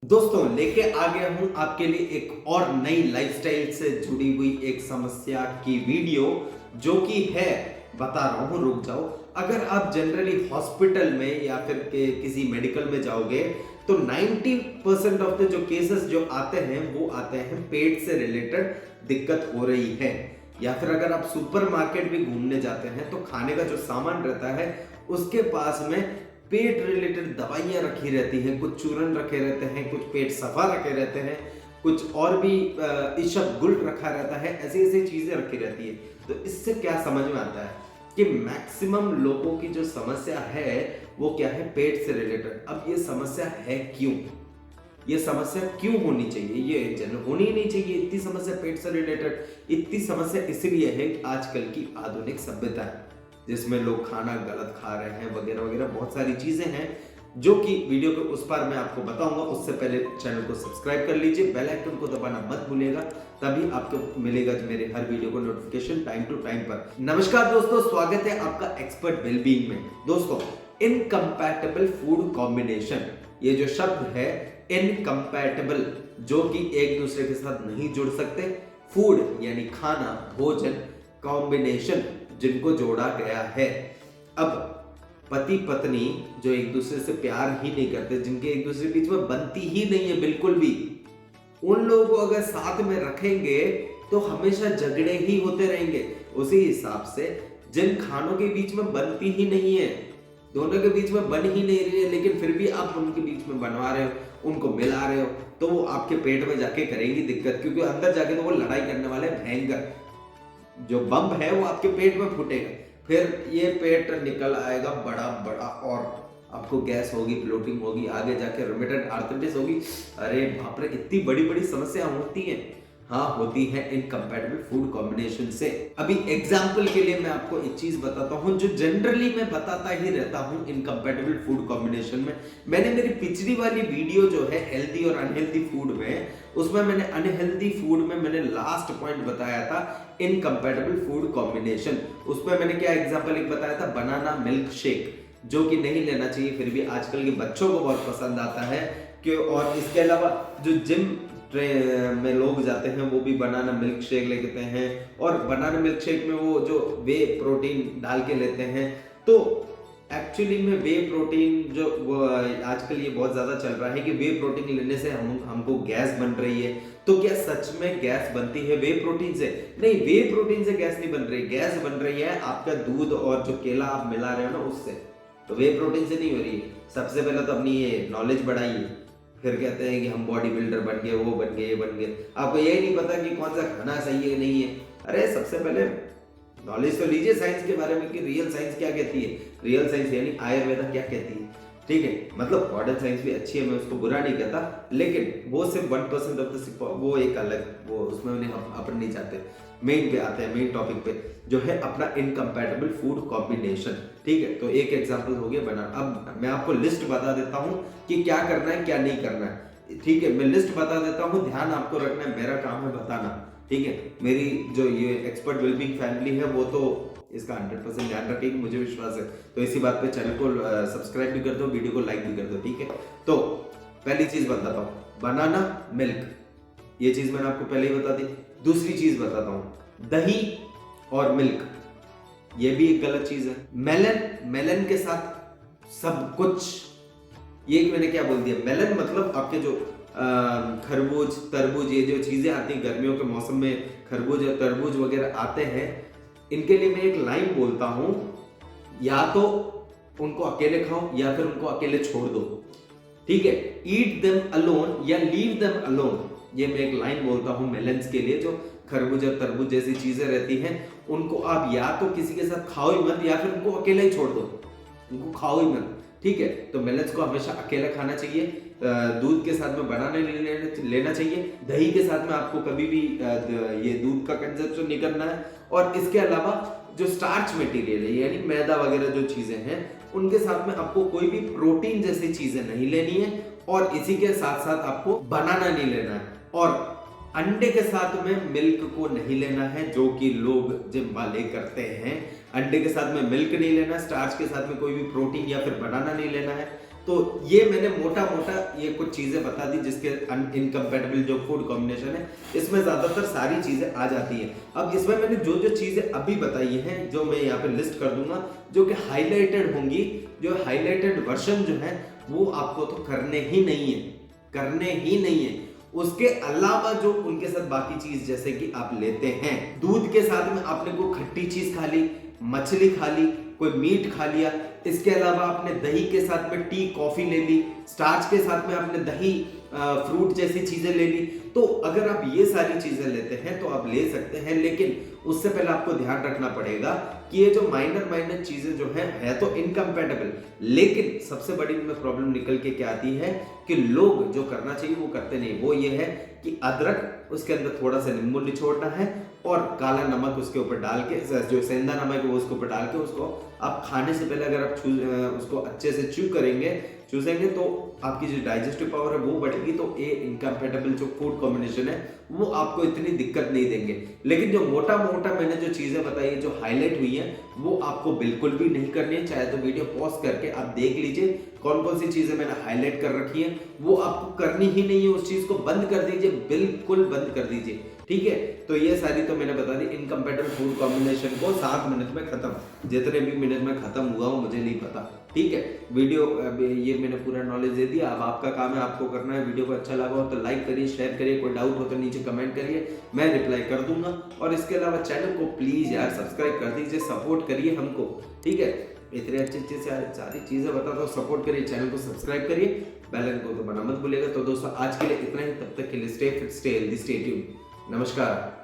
दोस्तों लेके आ गया हूं आपके लिए एक और नई लाइफस्टाइल से जुड़ी हुई एक समस्या की वीडियो जो कि है, बता रहा हूं, रुक जाओ। अगर आप जनरली हॉस्पिटल में या फिर किसी मेडिकल में जाओगे तो 90% ऑफ द जो केसेस जो आते हैं वो आते हैं पेट से रिलेटेड दिक्कत हो रही है। या फिर अगर आप सुपरमार्केट भी घूमने जाते हैं तो खाने का जो सामान रहता है उसके पास में पेट रिलेटेड दवाइयां रखी रहती हैं, कुछ चूरन रखे रहते हैं, कुछ पेट सफा रखे रहते हैं, कुछ और भी इसबगुल रखा रहता है, ऐसी ऐसी चीजें रखी रहती है। तो इससे क्या समझ में आता है कि मैक्सिमम लोगों की जो समस्या है वो क्या है, पेट से रिलेटेड। अब ये समस्या है क्यों, ये समस्या क्यों होनी चाहिए, ये जन होनी ही नहीं चाहिए इतनी समस्या पेट से रिलेटेड। इतनी समस्या इसलिए है कि आजकल की आधुनिक सभ्यता है जिसमें लोग खाना गलत खा रहे हैं वगैरह वगैरह, बहुत सारी चीजें हैं जो कि वीडियो के उस पार मैं आपको बताऊंगा। उससे पहले चैनल को सब्सक्राइब कर लीजिए, बेल आइकन को दबाना मत भूलिएगा, तभी आपको मिलेगा मेरे हर वीडियो को नोटिफिकेशन टाइम टू टाइम पर। नमस्कार दोस्तों, स्वागत है आपका एक्सपर्ट वेलबींग में। दोस्तों, इनकम्पैटिबल फूड कॉम्बिनेशन, ये जो शब्द है इनकम्पैटिबल, जो कि एक दूसरे के साथ नहीं जुड़ सकते, फूड यानी खाना, भोजन, कॉम्बिनेशन जिनको जोड़ा गया है। अब पति पत्नी जो एक दूसरे से प्यार ही नहीं करते, जिनके एक दूसरे के बीच में बनती ही नहीं है बिल्कुल भी, उन लोगों को अगर साथ में रखेंगे तो हमेशा झगड़े ही होते रहेंगे। उसी हिसाब से जिन खानों के बीच में बनती ही नहीं है, दोनों के बीच में बन ही नहीं रही है, लेकिन फिर भी आप उनके बीच में बनवा रहे हो, उनको मिला रहे हो, तो वो आपके पेट में जाके करेगी दिक्कत, क्योंकि अंदर जाके तो वो लड़ाई करने वाले भयंकर। जो बम है वो आपके पेट में फूटेगा, फिर ये पेट निकल आएगा बड़ा बड़ा, और आपको गैस होगी, ब्लोटिंग होगी, आगे जाके रूमेटॉइड आर्थराइटिस होगी। अरे बाप रे, इतनी बड़ी बड़ी समस्या होती है। हाँ, होती है इनकम्पैटिबल फूड कॉम्बिनेशन से। अभी एग्जांपल के लिए मैं आपको एक चीज बताता हूँ जो जनरली मैं बताता ही रहता हूँ इनकम्पैटिबल फूड कॉम्बिनेशन में। मैंने मेरी पिछली वाली वीडियो जो है हेल्दी और अनहेल्दी फूड में, उसमें मैंने अनहेल्दी फूड में मैंने लास्ट पॉइंट बताया था इनकम्पैटिबल फूड कॉम्बिनेशन। उसमें मैंने क्या एग्जांपल एक बताया था, बनाना मिल्क शेक, जो कि नहीं लेना चाहिए, फिर भी आजकल के बच्चों को बहुत पसंद आता है कि। और इसके अलावा जो जिम में लोग जाते हैं वो भी बनाना मिल्क शेक लेते हैं, और बनाना मिल्क शेक में वो जो वे प्रोटीन डाल के लेते हैं। तो एक्चुअली में वे प्रोटीन जो आजकल ये बहुत ज्यादा चल रहा है कि वे प्रोटीन लेने से हमको गैस बन रही है। तो क्या सच में गैस बनती है वे प्रोटीन से? नहीं, वे प्रोटीन से गैस नहीं बन रही, गैस बन रही है आपका दूध और जो केला आप मिला रहे हो ना उससे। तो वे प्रोटीन से नहीं हो रही है। सबसे पहले तो अपनी ये नॉलेज बढ़ाइए, फिर कहते हैं कि हम बॉडी बिल्डर बन गए, वो बन गए, ये बन गए। आपको यही नहीं पता कि कौन सा खाना सही है नहीं है। अरे सबसे पहले नॉलेज तो लीजिए साइंस के बारे में कि रियल साइंस क्या कहती है। रियल साइंस यानी आयुर्वेदा क्या कहती है, ठीक है। मतलब मॉडर्न साइंस भी अच्छी है, मैं उसको बुरा नहीं कहता, लेकिन वो सिर्फ 1% ऑफ द, वो एक अलग, वो उसमें उन्हें अपन नहीं चाहते। मेन पे आते हैं, मेन टॉपिक पे जो है अपना इनकम्पैटिबल फूड कॉम्बिनेशन, ठीक है। तो एक एग्जांपल हो गया बनाना। अब मैं आपको लिस्ट बता देता हूँ कि क्या करना है क्या नहीं करना है, ठीक है। मैं लिस्ट बता देता हूँ, ध्यान आपको रखना है, मेरा काम है बताना, ठीक है। मेरी जो ये एक्सपर्ट वेलबींग फैमिली है वो तो इसका 100% ध्यान रखेगी, मुझे विश्वास है। तो इसी बात पे चैनल को सब्सक्राइब भी कर दो, वीडियो को लाइक भी कर दो, ठीक है। तो पहली चीज बताता हूँ, बनाना मिल्क, ये चीज मैंने आपको पहले ही बता दी। दूसरी चीज बताता हूँ, दही और मिल्क, ये भी एक गलत चीज है। मेलन, मेलन के साथ सब कुछ, ये मैंने क्या बोल दिया, मेलन मतलब आपके जो खरबूज, तरबूज, ये जो चीजें आती हैं गर्मियों के मौसम में, खरबूज और तरबूज वगैरह आते हैं, इनके लिए मैं एक लाइन बोलता हूं, या तो उनको अकेले खाओ या फिर उनको अकेले छोड़ दो, ठीक है। ईट देम अलोन या लीव देम अलोन, ये मैं एक लाइन बोलता हूं मेलन्स के लिए। जो खरबूज और तरबूज जैसी चीजें रहती हैं उनको आप या तो किसी के साथ खाओ ही मत, या फिर उनको अकेले ही छोड़ दो, उनको खाओ ही मत, ठीक है। तो मेलन्स को हमेशा अकेला खाना चाहिए, दूध के साथ में बनाना नहीं लेना चाहिए, दही के साथ में आपको कभी भी ये दूध का कंजप्शन नहीं करना है। और इसके अलावा जो स्टार्च मटेरियल है यानी मैदा वगैरह जो चीजें हैं, उनके साथ में आपको कोई भी प्रोटीन जैसी चीजें नहीं लेनी है, और इसी के साथ साथ आपको बनाना नहीं लेना है, और अंडे के साथ में मिल्क को नहीं लेना है, जो कि लोग जिम वाले करते हैं। अंडे के साथ में मिल्क नहीं लेना, स्टार्च के साथ में कोई भी प्रोटीन या फिर बनाना नहीं लेना है। तो तो ये मैंने मोटा मोटा ये कुछ चीजें बता दी जिसके इनकम्पेटेबल जो फूड कॉम्बिनेशन है इसमें ज्यादातर सारी चीजें आ जाती हैं। अब इसमें मैंने जो जो चीजें अभी बताई हैं जो मैं यहाँ पे लिस्ट कर दूंगा, जो कि हाईलाइटेड होंगी, जो हाईलाइटेड वर्जन जो है वो आपको तो करने ही नहीं है, करने ही नहीं है। उसके अलावा जो उनके साथ बाकी चीज जैसे कि आप लेते हैं दूध के साथ में आपने कोई खट्टी चीज खा ली, मछली खा ली, कोई मीट खा लिया, इसके अलावा आपने दही के साथ में टी कॉफी ले ली, स्टार्च के साथ में आपने दही फ्रूट जैसी चीजें ले ली, तो अगर आप ये सारी चीजें लेते हैं तो आप ले सकते हैं। लेकिन उससे पहले आपको ध्यान रखना पड़ेगा कि ये जो माइनर चीजें जो है तो इनकम्पेटेबल, लेकिन सबसे बड़ी में प्रॉब्लम निकल के क्या आती है कि लोग जो करना चाहिए वो करते नहीं। वो ये है कि अदरक उसके अंदर थोड़ा सा नींबू निचोड़ना है और काला नमक उसके ऊपर डाल के, जो सेंधा नमक है वो उसके ऊपर डाल के उसको आप खाने से पहले अगर आप उसको अच्छे से चूसेंगे तो आपकी जो डाइजेस्टिव पावर है वो बढ़ेगी। तो ये इनकम्पेटेबल जो फूड कॉम्बिनेशन है वो आपको इतनी दिक्कत नहीं देंगे। लेकिन जो मोटा मैंने जो चीजें बताई जो हाईलाइट हुई है वो आपको बिल्कुल भी नहीं करनी है। चाहे तो वीडियो पॉज करके आप देख लीजिए कौन कौन सी चीजें मैंने हाईलाइट कर रखी है, वो आपको करनी ही नहीं है। उस चीज को बंद कर दीजिए, बिल्कुल बंद कर दीजिए, ठीक है। तो ये सारी तो मैंने बता दी इनकम्पेटेबल फूड कॉम्बिनेशन को 7 मिनट में खत्म, जितने भी मिनट में खत्म हुआ हो मुझे नहीं पता, ठीक है। वीडियो ये मैंने पूरा नॉलेज दे दिया, अब आपका काम है, आपको करना है। वीडियो को अच्छा लगा हो तो लाइक करिए, शेयर करिए, कोई डाउट हो तो नीचे कमेंट करिए, मैं रिप्लाई कर दूंगा। और इसके अलावा चैनल को प्लीज यार सब्सक्राइब कर दीजिए, सपोर्ट करिए हमको, ठीक है। इतने अच्छे से सारी चीजें बताता हूँ, सपोर्ट करिए, चैनल को सब्सक्राइब करिए, बेल आइकन को तो बना मत भूलिएगा। तो दोस्तों आज के लिए इतना ही, तब तक के लिए stay fit, stay healthy, stay tuned, नमस्कार।